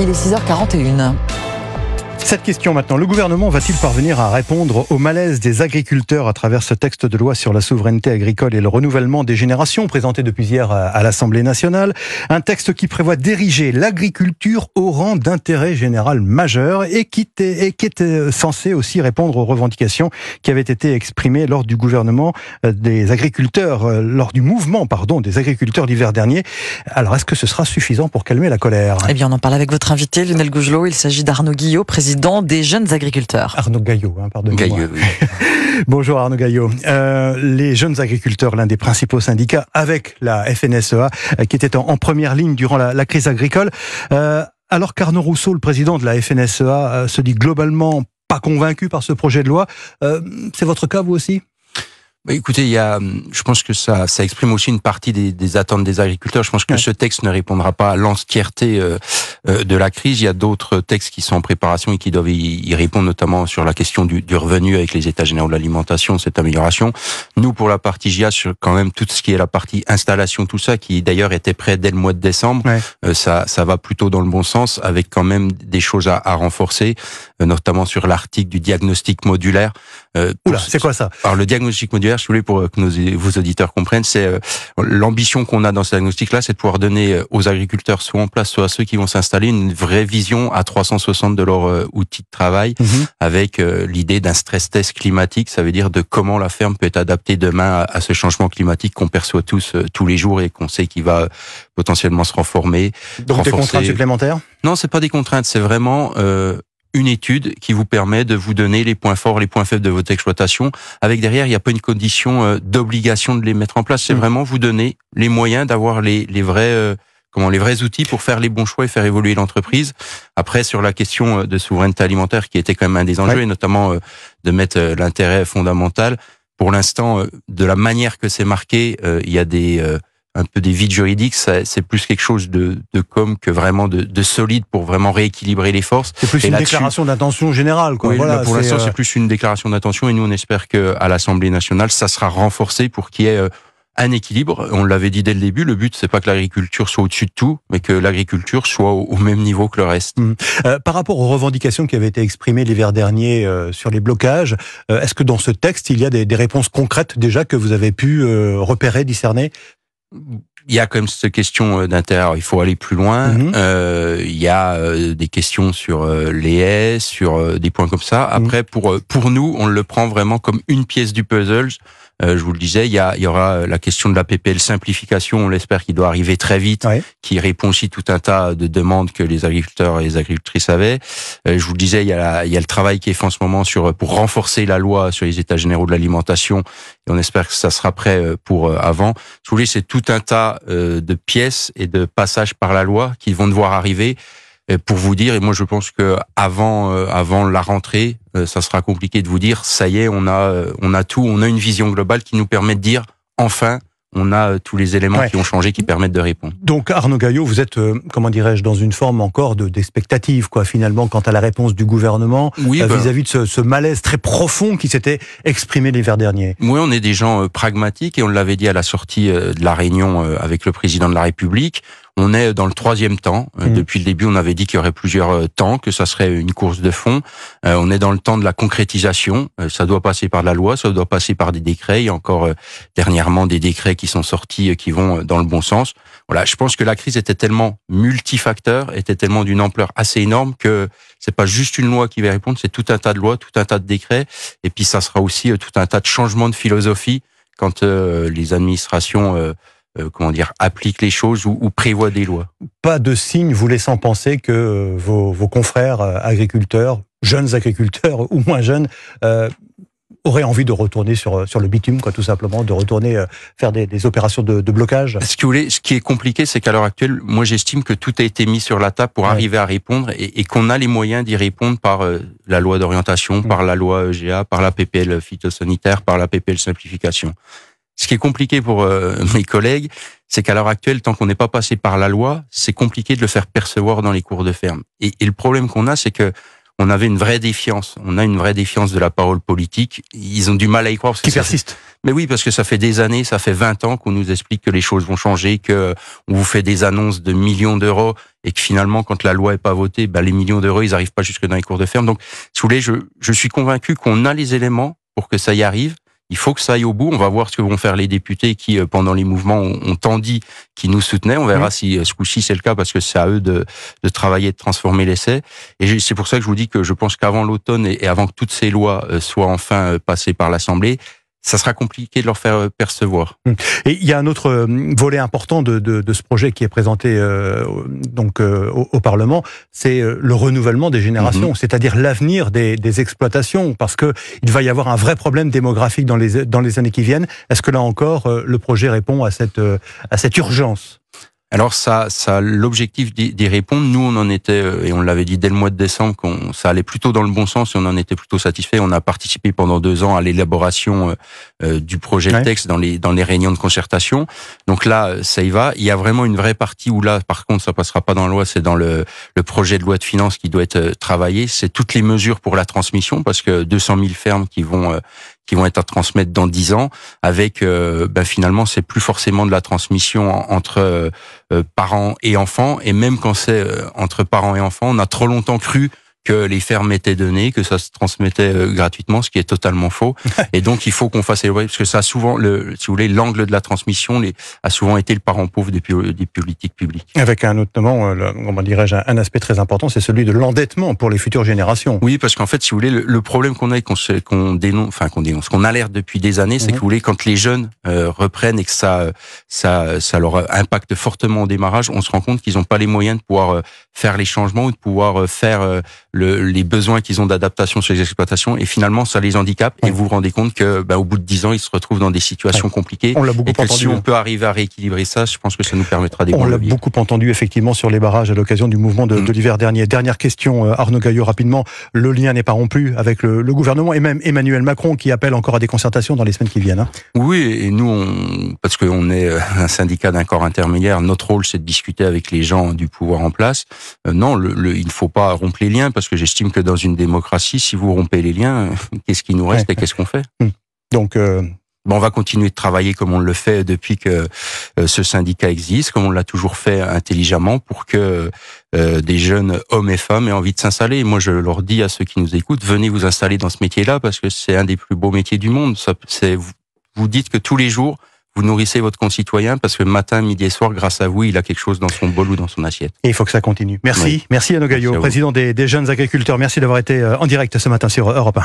Il est 6h41. Cette question maintenant, le gouvernement va-t-il parvenir à répondre au malaise des agriculteurs à travers ce texte de loi sur la souveraineté agricole et le renouvellement des générations présenté depuis hier à l'Assemblée nationale? Un texte qui prévoit d'ériger l'agriculture au rang d'intérêt général majeur et qui était censé aussi répondre aux revendications qui avaient été exprimées lors du gouvernement des agriculteurs, lors du mouvement des agriculteurs l'hiver dernier. Alors est-ce que ce sera suffisant pour calmer la colère? Eh bien, on en parle avec votre invité, Lionel Gougelot. Il s'agit d'Arnaud Guillot, président des jeunes agriculteurs. Arnaud Gaillot, pardonnez-moi. Gaillot, oui. Bonjour Arnaud Gaillot. Les jeunes agriculteurs, l'un des principaux syndicats avec la FNSEA, qui était en première ligne durant la crise agricole. Alors qu'Arnaud Rousseau, le président de la FNSEA, se dit globalement pas convaincu par ce projet de loi, c'est votre cas vous aussi ? Écoutez, je pense que ça exprime aussi une partie des attentes des agriculteurs. Je pense que ce texte ne répondra pas à l'entièreté de la crise. Il y a d'autres textes qui sont en préparation et qui doivent y répondre, notamment sur la question du revenu avec les états généraux de l'alimentation, cette amélioration. Nous, pour la partie GIA, sur quand même tout ce qui est la partie installation, tout ça, qui d'ailleurs était prêt dès le mois de décembre, ça va plutôt dans le bon sens, avec quand même des choses à renforcer, notamment sur l'article du diagnostic modulaire. C'est quoi ça? Alors le diagnostic modulaire, si vous voulez, pour que vos auditeurs comprennent, c'est l'ambition qu'on a dans ce diagnostic-là, c'est de pouvoir donner aux agriculteurs, soit en place, soit à ceux qui vont s'installer, une vraie vision à 360 de leur outil de travail, avec l'idée d'un stress test climatique. Ça veut dire de comment la ferme peut être adaptée demain à ce changement climatique qu'on perçoit tous les jours et qu'on sait qu'il va potentiellement se renforcer. Donc des contraintes supplémentaires? Non, c'est pas des contraintes, c'est vraiment une étude qui vous permet de vous donner les points forts, les points faibles de votre exploitation. Avec derrière, il n'y a pas une condition d'obligation de les mettre en place. C'est vraiment vous donner les moyens d'avoir les vrais outils pour faire les bons choix et faire évoluer l'entreprise. Après, sur la question de souveraineté alimentaire, qui était quand même un des enjeux, et notamment de mettre l'intérêt fondamental. Pour l'instant, de la manière que c'est marqué, il y a un peu des vides juridiques, c'est plus quelque chose de com que vraiment de solide pour vraiment rééquilibrer les forces. C'est plus une déclaration d'intention générale, quoi. Oui, voilà, pour l'instant, c'est plus une déclaration d'intention et nous, on espère qu'à l'Assemblée nationale, ça sera renforcé pour qu'il y ait un équilibre. On l'avait dit dès le début, le but, c'est pas que l'agriculture soit au-dessus de tout, mais que l'agriculture soit au même niveau que le reste. Par rapport aux revendications qui avaient été exprimées l'hiver dernier sur les blocages, est-ce que dans ce texte, il y a des réponses concrètes déjà que vous avez pu repérer, discerner? Il y a quand même cette question d'intérêt. Il faut aller plus loin. Il y a des questions sur les haies, sur des points comme ça. Après, pour nous, on le prend vraiment comme une pièce du puzzle. Je vous le disais, il y aura la question de la PPL simplification. On l'espère qu'il doit arriver très vite, qui répond aussi tout un tas de demandes que les agriculteurs et les agricultrices avaient. Je vous le disais, il y a le travail qui est fait en ce moment pour renforcer la loi sur les états généraux de l'alimentation. Et on espère que ça sera prêt pour avant. Si vous voulez, c'est tout un tas de pièces et de passages par la loi qui vont devoir arriver pour vous dire. Et moi, je pense que avant la rentrée, ça sera compliqué de vous dire. Ça y est, on a tout. On a une vision globale qui nous permet de dire enfin. On a tous les éléments qui ont changé, qui permettent de répondre. Donc Arnaud Gaillot, vous êtes, dans une forme encore d'expectative, finalement, quant à la réponse du gouvernement vis-à-vis de ce malaise très profond qui s'était exprimé l'hiver dernier. Oui, on est des gens pragmatiques et on l'avait dit à la sortie de la réunion avec le président de la République. On est dans le 3e temps. Depuis le début, on avait dit qu'il y aurait plusieurs temps, que ça serait une course de fond. On est dans le temps de la concrétisation. Ça doit passer par la loi, ça doit passer par des décrets. Il y a encore dernièrement des décrets qui sont sortis, qui vont dans le bon sens. Voilà, je pense que la crise était tellement multifacteur, était tellement d'une ampleur assez énorme que c'est pas juste une loi qui va répondre, c'est tout un tas de lois, tout un tas de décrets. Et puis ça sera aussi tout un tas de changements de philosophie quand les administrations appliquent les choses ou prévoient des lois. Pas de signe vous laissant penser que vos confrères agriculteurs, jeunes agriculteurs ou moins jeunes, auraient envie de retourner sur le bitume, tout simplement, de retourner faire des opérations de blocage? Ce qui est compliqué, c'est qu'à l'heure actuelle, moi j'estime que tout a été mis sur la table pour arriver à répondre et qu'on a les moyens d'y répondre par la loi d'orientation, par la loi EGA, par la PPL phytosanitaire, par la PPL simplification. Ce qui est compliqué pour mes collègues, c'est qu'à l'heure actuelle, tant qu'on n'est pas passé par la loi, c'est compliqué de le faire percevoir dans les cours de ferme. Et le problème qu'on a, c'est que on avait une vraie défiance. On a une vraie défiance de la parole politique. Ils ont du mal à y croire. Qui persiste. Mais oui, parce que ça fait des années, ça fait 20 ans qu'on nous explique que les choses vont changer, que on vous fait des annonces de millions d'euros et que finalement, quand la loi est pas votée, les millions d'euros, ils arrivent pas jusque dans les cours de ferme. Donc, si vous voulez, je suis convaincu qu'on a les éléments pour que ça y arrive. Il faut que ça aille au bout. On va voir ce que vont faire les députés qui, pendant les mouvements, ont tant dit qu'ils nous soutenaient. On verra si ce coup-ci c'est le cas, parce que c'est à eux de travailler, de transformer l'essai. Et c'est pour ça que je vous dis que je pense qu'avant l'automne et avant que toutes ces lois soient enfin passées par l'Assemblée, ça sera compliqué de leur faire percevoir. Et il y a un autre volet important de ce projet qui est présenté au Parlement, c'est le renouvellement des générations, c'est-à-dire l'avenir des exploitations, parce que il va y avoir un vrai problème démographique dans les années qui viennent. Est-ce que là encore, le projet répond à cette urgence ? Alors ça l'objectif d'y répondre. Nous, on en était, et on l'avait dit dès le mois de décembre, ça allait plutôt dans le bon sens et on en était plutôt satisfait. On a participé pendant 2 ans à l'élaboration du projet de texte dans les réunions de concertation. Donc là, ça y va. Il y a vraiment une vraie partie où là, par contre, ça passera pas dans la loi, c'est dans le projet de loi de finances qui doit être travaillé. C'est toutes les mesures pour la transmission, parce que 200 000 fermes qui vont être à transmettre dans 10 ans, avec finalement c'est plus forcément de la transmission entre parents et enfants, et même quand c'est entre parents et enfants, on a trop longtemps cru que les fermes étaient données, que ça se transmettait gratuitement, ce qui est totalement faux. Et donc il faut qu'on fasse évoluer, parce que ça a souvent, si vous voulez, l'angle de la transmission a souvent été le parent pauvre des politiques publiques. Avec notamment, comment dirais-je, un aspect très important, c'est celui de l'endettement pour les futures générations. Oui, parce qu'en fait, si vous voulez, le problème qu'on a et qu'on dénonce, qu'on alerte depuis des années, c'est que vous voulez, quand les jeunes reprennent et que ça leur impacte fortement au démarrage, on se rend compte qu'ils n'ont pas les moyens de pouvoir faire les changements ou de pouvoir faire les besoins qu'ils ont d'adaptation sur les exploitations, et finalement ça les handicape, et vous vous rendez compte que au bout de 10 ans ils se retrouvent dans des situations compliquées. On l'a beaucoup entendu. Si on peut arriver à rééquilibrer ça, je pense que ça nous permettra des bons leviers. On l'a beaucoup entendu effectivement sur les barrages à l'occasion du mouvement de l'hiver dernier. Dernière question, Arnaud Gaillot, rapidement, le lien n'est pas rompu avec le gouvernement et même Emmanuel Macron qui appelle encore à des concertations dans les semaines qui viennent. Oui, et nous, parce qu'on est un syndicat d'un corps intermédiaire, notre rôle c'est de discuter avec les gens du pouvoir en place. Non, il ne faut pas rompre les liens, parce que j'estime que dans une démocratie, si vous rompez les liens, qu'est-ce qui nous reste et qu'est-ce qu'on fait ? Donc, on va continuer de travailler comme on le fait depuis que ce syndicat existe, comme on l'a toujours fait intelligemment, pour que des jeunes hommes et femmes aient envie de s'installer. Et moi, je leur dis à ceux qui nous écoutent, venez vous installer dans ce métier-là, parce que c'est un des plus beaux métiers du monde. Vous dites que tous les jours, vous nourrissez votre concitoyen, parce que matin, midi et soir, grâce à vous, il a quelque chose dans son bol ou dans son assiette. Et il faut que ça continue. Merci. Merci Arnaud Gaillot, président des jeunes agriculteurs. Merci d'avoir été en direct ce matin sur Europe 1.